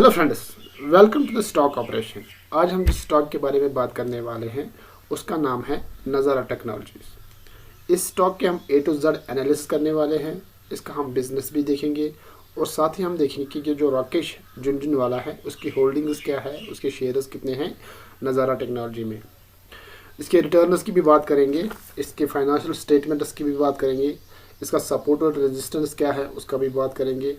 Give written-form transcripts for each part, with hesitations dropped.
Hello friends, welcome to the stock operation. आज हम जिस स्टॉक के बारे में बात करने वाले हैं उसका नाम है नज़ारा टेक्नोलॉजीज। इस स्टॉक के हम ए टू जेड एनालिसिस करने वाले हैं। इसका हम बिजनेस भी देखेंगे और साथ ही हम देखेंगे कि ये जो राकेश झुनझुनवाला है उसकी होल्डिंग्स क्या है, उसके शेयर्स कितने हैं नज़ारा टेक्नोलॉजी में। इसके रिटर्न्स की भी बात करेंगे, इसके फाइनेंशियल स्टेटमेंट्स की भी बात करेंगे, इसका सपोर्ट और रेजिस्टेंस क्या है उसका भी बात करेंगे,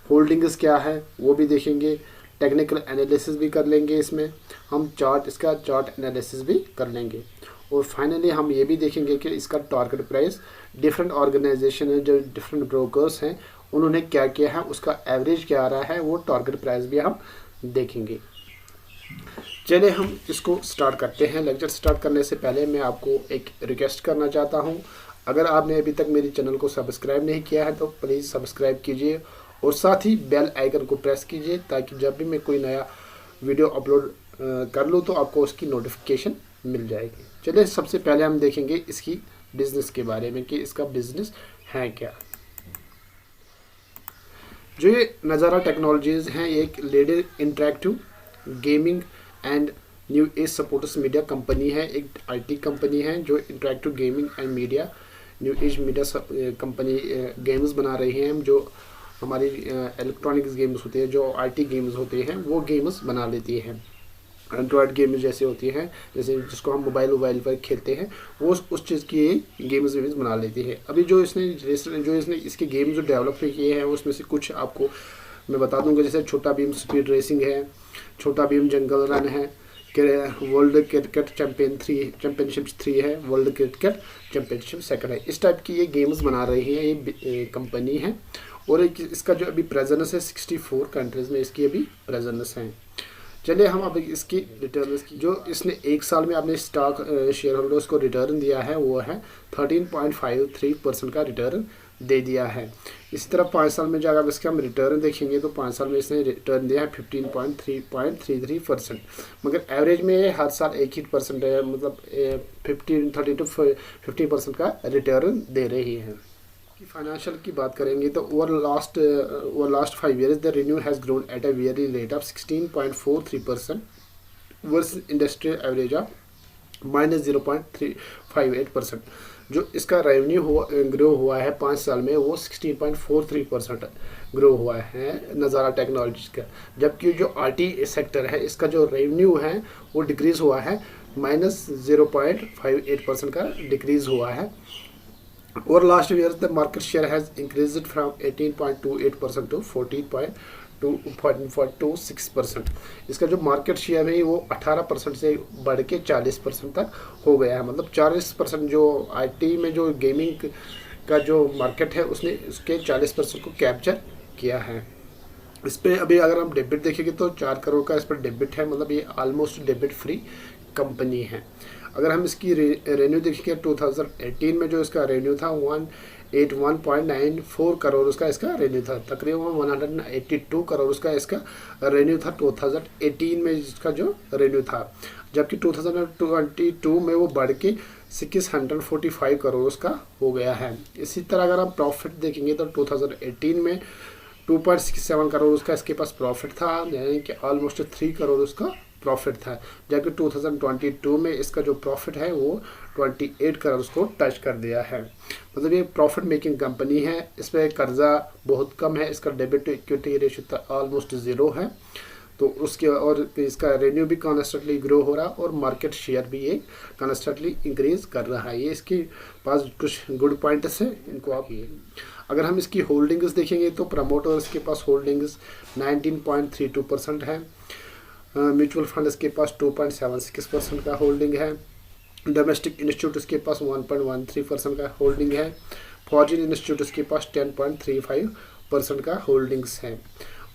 होल्डिंग्स क्या है वो भी देखेंगे, टेक्निकल एनालिसिस भी कर लेंगे। इसमें हम इसका चार्ट एनालिसिस भी कर लेंगे और फाइनली हम ये भी देखेंगे कि इसका टारगेट प्राइस डिफरेंट ऑर्गेनाइजेशन है, जो डिफरेंट ब्रोकर्स हैं उन्होंने क्या किया है, उसका एवरेज क्या आ रहा है, वो टारगेट प्राइस भी हम देखेंगे। चलिए हम इसको स्टार्ट करते हैं। लेक्चर स्टार्ट करने से पहले मैं आपको एक रिक्वेस्ट करना चाहता हूँ, अगर आपने अभी तक मेरे चैनल को सब्सक्राइब नहीं किया है तो प्लीज़ सब्सक्राइब कीजिए और साथ ही बेल आइकन को प्रेस कीजिए ताकि जब भी मैं कोई नया वीडियो अपलोड कर लूँ तो आपको उसकी नोटिफिकेशन मिल जाएगी। चलिए सबसे पहले हम देखेंगे इसकी बिजनेस के बारे में कि इसका बिजनेस है क्या। जो ये नज़ारा टेक्नोलॉजीज़ हैं, ये एक leader interactive gaming and new age supporters media company है। एक आईटी कंपनी है जो interactive gaming and media new age media company games बना रही हैं। जो हमारी इलेक्ट्रॉनिक्स गेम्स होती है, जो आईटी गेम्स होते हैं, वो गेम्स बना लेती हैं। एंड्रॉयड गेम्स जैसे होती हैं, जैसे जिसको हम मोबाइल पर खेलते हैं, वो उस चीज़ की गेम्स बना लेती है। अभी जो इसने इसके गेम्स जो डेवलप किए हैं उसमें से कुछ आपको मैं बता दूंगा। जैसे छोटा भीम स्पीड रेसिंग है, छोटा भीम जंगल रन है, वर्ल्ड क्रिकेट चैंपियनशिप 3 है, वर्ल्ड क्रिकेट चैंपियनशिप 2 है। इस टाइप की ये गेम्स बना रही है ये कंपनी है और इसका जो अभी प्रेजेंस है 64 कंट्रीज में इसकी अभी प्रेजेंस है। चलिए हम अब इसकी रिटर्न की जो इसने एक साल में अपने स्टॉक शेयर होल्डर्स को रिटर्न दिया है वो है 13.53% का रिटर्न दे दिया है। इसी तरह 5 साल में जाकर इसका हम रिटर्न देखेंगे तो 5 साल में इसने रिटर्न दिया है 15.33%। मगर एवरेज में हर साल एक ही परसेंट है, मतलब 30 to 50% का रिटर्न दे रही है। फाइनेंशियल की बात करेंगे तो over last 5 years the revenue has grown at a very rate of 16.43% versus industrial average of -0.358%। जो इसका रेवेन्यू ग्रो हुआ है 5 साल में वो 16.43% ग्रो हुआ है नज़ारा टेक्नोलॉजीज का। जबकि जो आईटी सेक्टर है इसका जो रेवेन्यू है वो डिक्रीज़ हुआ है, -0.58% का डिक्रीज़ हुआ है। Over last year, the market share has increased from 18.28% to 14.26%। इसका जो मार्केट शेयर है वो 18% से बढ़ के 40% तक हो गया है। मतलब 40% जो आईटी में जो गेमिंग का जो मार्केट है उसने उसके 40% को कैप्चर किया है। इस पर अभी अगर हम डेबिट देखेंगे तो 4 करोड़ का इस पर डेबिट है, मतलब ये ऑलमोस्ट डेबिट फ्री कंपनी है। अगर हम इसकी रेवेन्यू देखेंगे 2018 में जो इसका रेवेन्यू था 181.94 करोड़ उसका इसका रेवेन्यू था, तकरीबन 182 करोड़ उसका इसका रेवेन्यू था 2018 में इसका जो रेवेन्यू था। जबकि 2022 में वो बढ़ के 645 करोड़ उसका हो गया है। इसी तरह अगर हम प्रॉफिट देखेंगे तो 2018 में 2.67 करोड़ उसका इसके पास प्रॉफिट था, यानी कि ऑलमोस्ट 3 करोड़ उसका प्रॉफिट था। जबकि 2022 में इसका जो प्रॉफिट है वो 28 करोड़ उसको टच कर दिया है। मतलब ये प्रॉफिट मेकिंग कंपनी है। इस पर कर्जा बहुत कम है, इसका debit to equity ratio almost 0 है। तो उसके और इसका रेवेन्यू भी कॉन्स्टेंटली ग्रो हो रहा और मार्केट शेयर भी ये कॉन्स्टेंटली इंक्रीज कर रहा है। ये इसके पास कुछ गुड पॉइंट्स हैं, इनको आप अगर हम इसकी होल्डिंग्स देखेंगे तो प्रमोटर्स के पास होल्डिंग्स 19.32% है, म्यूचुअल फंड इसके पास 2.76% का होल्डिंग है, डोमेस्टिक इंस्टीट्यूट इसके पास 1.13% का होल्डिंग है, फॉरेन इंस्टीट्यूट इसके पास 10.35% का होल्डिंग्स है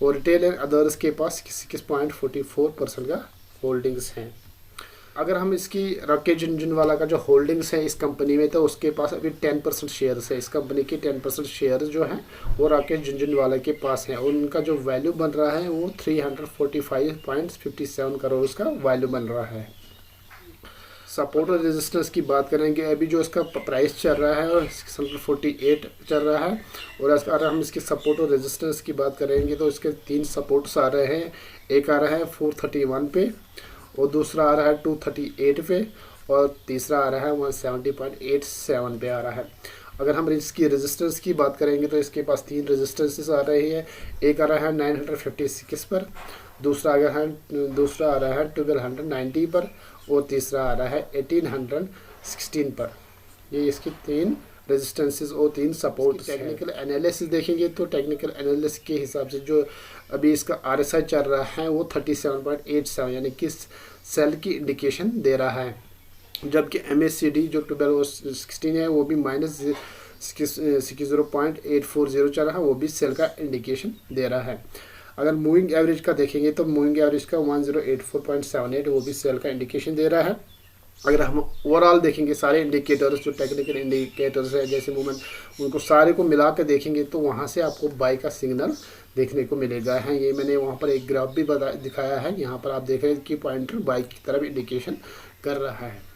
और रिटेल एंड अदर्स के पास 6.44% का होल्डिंग्स हैं। अगर हम इसकी राकेश झुनझुनवाला का जो होल्डिंग्स है इस कंपनी में तो उसके पास अभी 10% शेयर्स है। इस कंपनी के 10% शेयर्स जो हैं वो राकेश झुनझुनवाला के पास हैं और उनका जो वैल्यू बन रहा है वो 345.57 करोड़ उसका वैल्यू बन रहा है। सपोर्ट और रेजिस्टेंस की बात करेंगे, अभी जो इसका प्राइस चल रहा है और 648 चल रहा है। और अगर हम इसके सपोर्ट और रेजिस्टेंस की बात करेंगे तो इसके 3 सपोर्ट्स आ रहे हैं। एक आ रहा है 431 पे, और दूसरा आ रहा है 238 पे, और तीसरा आ रहा है 170.87 पे आ रहा है। अगर हम इसकी रेजिस्टेंस की बात करेंगे तो इसके पास 3 रेजिस्टेंसेस आ रही है। एक आ रहा है 956 पर, दूसरा आ रहा है 1290 पर, और तीसरा आ रहा है 1816 पर। ये इसकी 3 रेजिस्टेंसेस और 3 सपोर्ट। टेक्निकल एनालिसिस देखेंगे तो टेक्निकल एनालिसिस के हिसाब से जो अभी इसका RSI चल रहा है वो 37.87 यानी कि सेल की इंडिकेशन दे रहा है, जबकि MACD जो 1216 है वो भी -0.840 चल रहा है, वो भी सेल का इंडिकेशन दे रहा है। अगर मूविंग एवरेज का देखेंगे तो मूविंग एवरेज का 1084.78 वो भी सेल का इंडिकेशन दे रहा है। अगर हम ओवरऑल देखेंगे सारे इंडिकेटर्स जो टेक्निकल इंडिकेटर्स है जैसे मूवमेंट, उनको सारे को मिला कर देखेंगे तो वहाँ से आपको बाई का सिग्नल देखने को मिलेगा है। ये मैंने वहाँ पर एक ग्राफ भी दिखाया है, यहाँ पर आप देख रहे हैं कि पॉइंटर बाई की तरफ इंडिकेशन कर रहा है।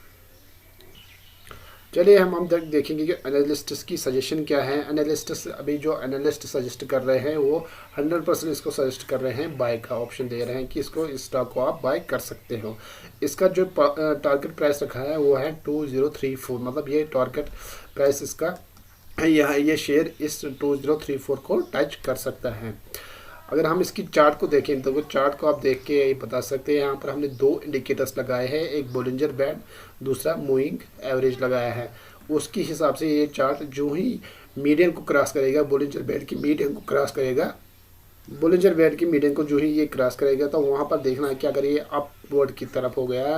चलिए हम देखेंगे कि एनालिस्ट्स की सजेशन क्या है। एनालिस्ट्स अभी जो एनालिस्ट सजेस्ट कर रहे हैं वो 100% इसको सजेस्ट कर रहे हैं, बाय का ऑप्शन दे रहे हैं कि इसको इस स्टॉक को आप बाय कर सकते हो। इसका जो टारगेट प्राइस रखा है वो है 2034, मतलब ये टारगेट प्राइस इसका ये शेयर इस 2034 को टच कर सकता है। अगर हम इसकी चार्ट को देखें तो वो चार्ट को आप देख के यही बता सकते हैं। यहाँ पर हमने 2 इंडिकेटर्स लगाए हैं, एक बोलिंजर बैंड, दूसरा मूविंग एवरेज लगाया है। उसके हिसाब से ये चार्ट जो ही मीडियन को क्रॉस करेगा, बोलिंजर बैंड की मीडियन को क्रॉस करेगा, बोलिंजर बैंड की मीडियन को जो ही ये क्रॉस करेगा तो वहाँ पर देखना है कि अगर ये अपवर्ड की तरफ हो गया,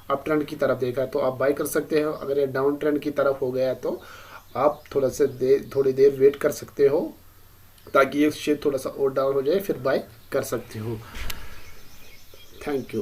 अप ट्रेंड की तरफ देखा तो आप बाय कर सकते हो। अगर ये डाउन ट्रेंड की तरफ हो गया तो आप थोड़ी देर वेट कर सकते हो ताकि ये शेयर थोड़ा सा और डाउन हो जाए, फिर बाय कर सकते हो। Thank you.